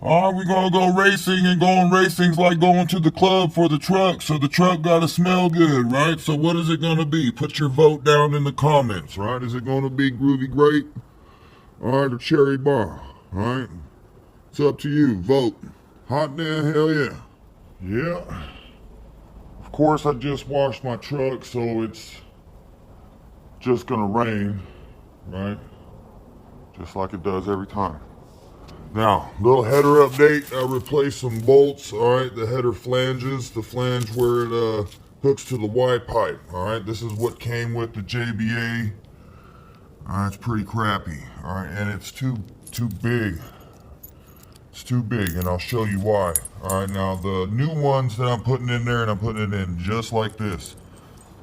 Alright, we're gonna go racing, and going racing's like going to the club for the truck, so the truck gotta smell good, right? So what is it gonna be? Put your vote down in the comments, right? Is it gonna be Groovy Grape? Alright, or Cherry Bar? Alright? It's up to you. Vote. Hot damn, hell yeah. Yeah. Of course, I just washed my truck, so it's just gonna rain, right? Just like it does every time. Now, little header update. I replaced some bolts, alright, the header flanges, the flange where it hooks to the Y pipe, alright. This is what came with the JBA. Alright, it's pretty crappy, alright, and it's too big. It's too big, and I'll show you why. Alright, now the new ones that I'm putting in there, and I'm putting it in just like this.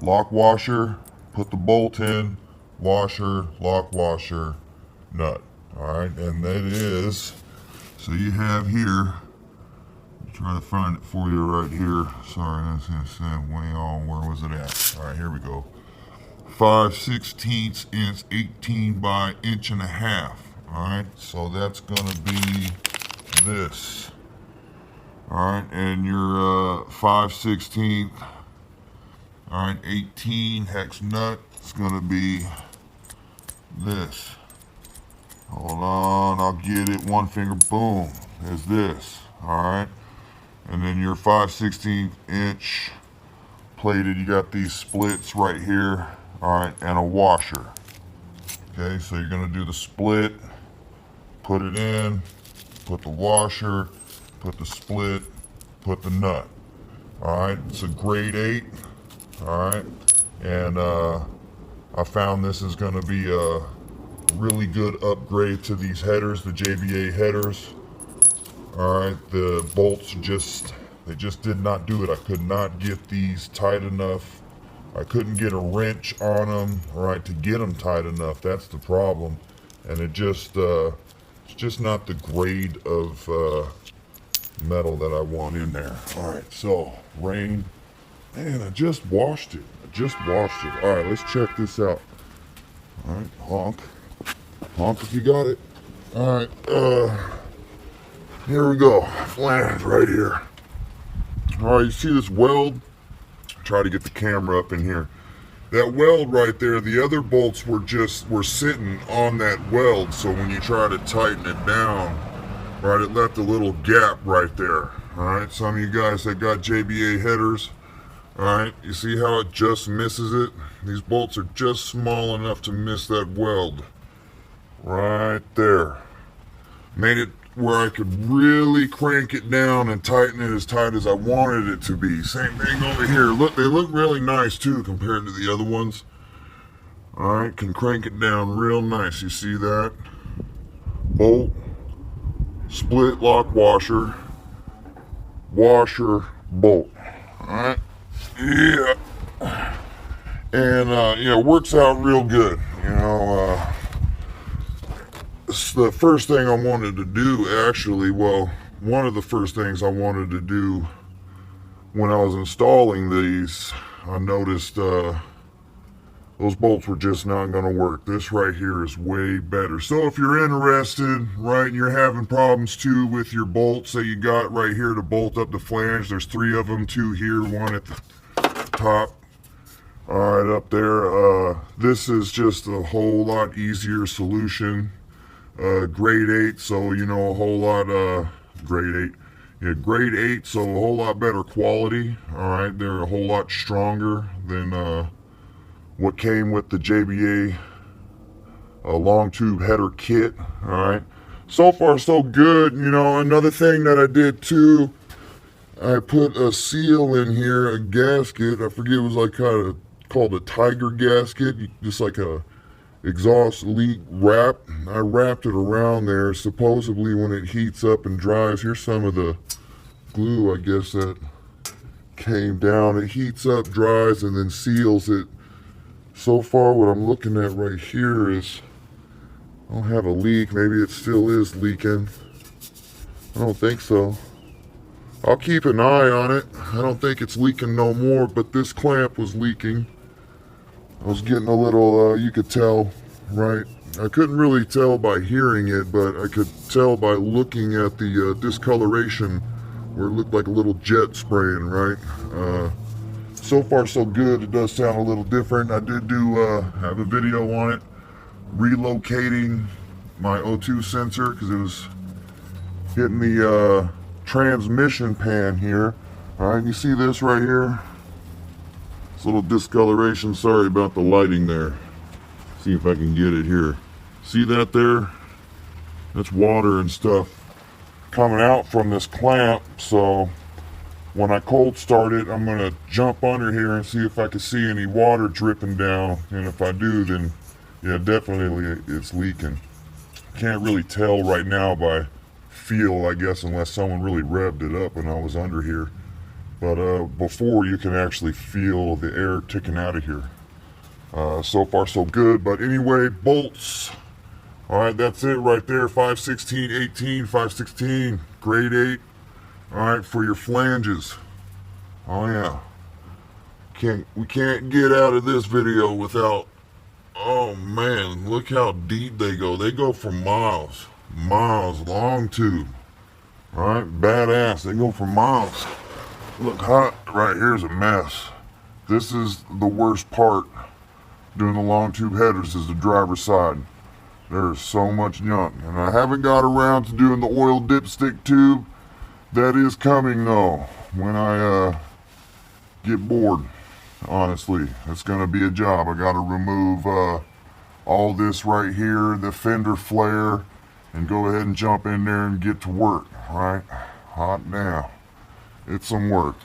Lock washer, put the bolt in, washer, lock washer, nut. Alright, and that is, so you have here, try to find it for you right here. Sorry, that's way on, where was it at? Alright, here we go. 5/16 inch, 18 by inch and a half. Alright, so that's gonna be this. Alright, and your 5/16, alright, 18 hex nut is gonna be this. Hold on, I'll get it. One finger, boom, is this. Alright, and then your 5/16 inch plated, you got these splits right here. Alright, and a washer. Okay, so you're gonna do the split, put it in, put the washer, put the split, put the nut. Alright, it's a grade 8. Alright, and I found this is gonna be a really good upgrade to these headers, the JBA headers. Alright, the bolts they just did not do it. I could not get these tight enough. I couldn't get a wrench on them, right, to get them tight enough. That's the problem. And it's just not the grade of metal that I want in there. Alright, so rain. Man, I just washed it. Alright, let's check this out. Alright, honk. Honk if you got it. Alright, here we go. Flange right here. Alright, you see this weld? Try to get the camera up in here. That weld right there, the other bolts were sitting on that weld, so when you try to tighten it down, right, it left a little gap right there. Alright, some of you guys that got JBA headers, alright, you see how it just misses it? These bolts are just small enough to miss that weld. Right there. Made it where I could really crank it down and tighten it as tight as I wanted it to be. Same thing over here. Look, they look really nice too compared to the other ones. Alright, can crank it down real nice. You see that? Bolt, split lock washer, washer, bolt. Alright? Yeah. And yeah, it works out real good. You know, the first thing I wanted to do, actually, well, one of the first things I wanted to do when I was installing these, I noticed those bolts were just not going to work. This right here is way better. So if you're interested, right, and you're having problems too with your bolts that you got right here to bolt up the flange, there's 3 of them, 2 here, 1 at the top. All right, up there, this is just a whole lot easier solution. Grade 8, so you know, a whole lot, grade 8, yeah, grade 8, so a whole lot better quality. Alright, they're a whole lot stronger than what came with the JBA long tube header kit. Alright, so far so good. You know, another thing that I did too, I put a seal in here, a gasket. I forget, it was like kind of called a tiger gasket, just like a exhaust leak wrap. I wrapped it around there. Supposedly when it heats up and dries, here's some of the glue, I guess, that came down. It heats up, dries, and then seals it. So far what I'm looking at right here is, I don't have a leak. Maybe it still is leaking. I don't think so. I'll keep an eye on it. I don't think it's leaking no more, but this clamp was leaking. I was getting a little, you could tell, right, I couldn't really tell by hearing it, but I could tell by looking at the discoloration where it looked like a little jet spraying, right? So far so good. It does sound a little different. I did have a video on it, relocating my O2 sensor because it was hitting the transmission pan here. All right, you see this right here? This little discoloration. Sorry about the lighting there. See if I can get it here. See that there? That's water and stuff coming out from this clamp. So when I cold start it, I'm gonna jump under here and see if I can see any water dripping down. And if I do, then yeah, definitely it's leaking. Can't really tell right now by feel, I guess, unless someone really revved it up and I was under here. But before, you can actually feel the air ticking out of here. So far so good. But anyway, bolts. All right, that's it right there. 5/16, 18, 5/16, grade 8. All right, for your flanges. Oh yeah. We can't get out of this video without. Oh man, look how deep they go. They go for miles, long tube. All right, badass. They go for miles. Look, hot right here's a mess. This is the worst part. Doing the long tube headers is the driver's side. There's so much junk, and I haven't got around to doing the oil dipstick tube. That is coming though when I get bored. Honestly, it's gonna be a job. I gotta remove all this right here, the fender flare, and go ahead and jump in there and get to work. All right, hot now. It's some work.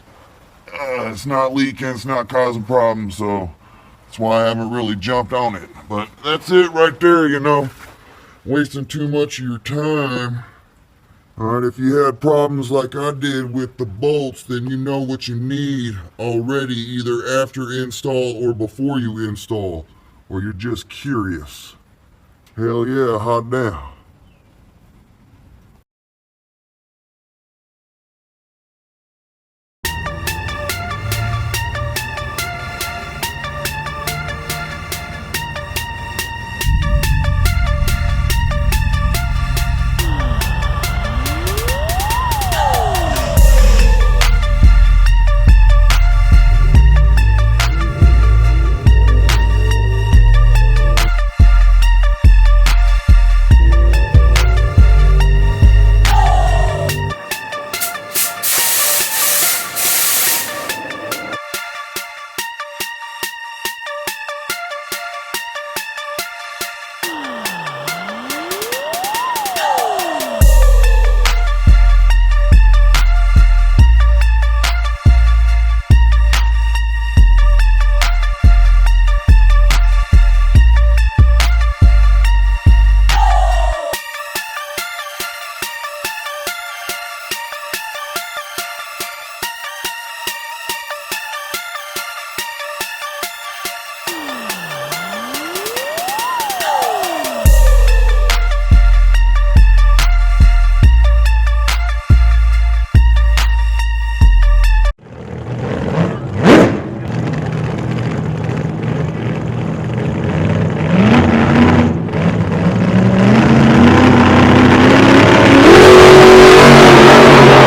It's not leaking, it's not causing problems, so that's why I haven't really jumped on it. But that's it right there, you know. Wasting too much of your time. Alright, if you had problems like I did with the bolts, then you know what you need already, either after install or before you install. Or you're just curious. Hell yeah, hot damn.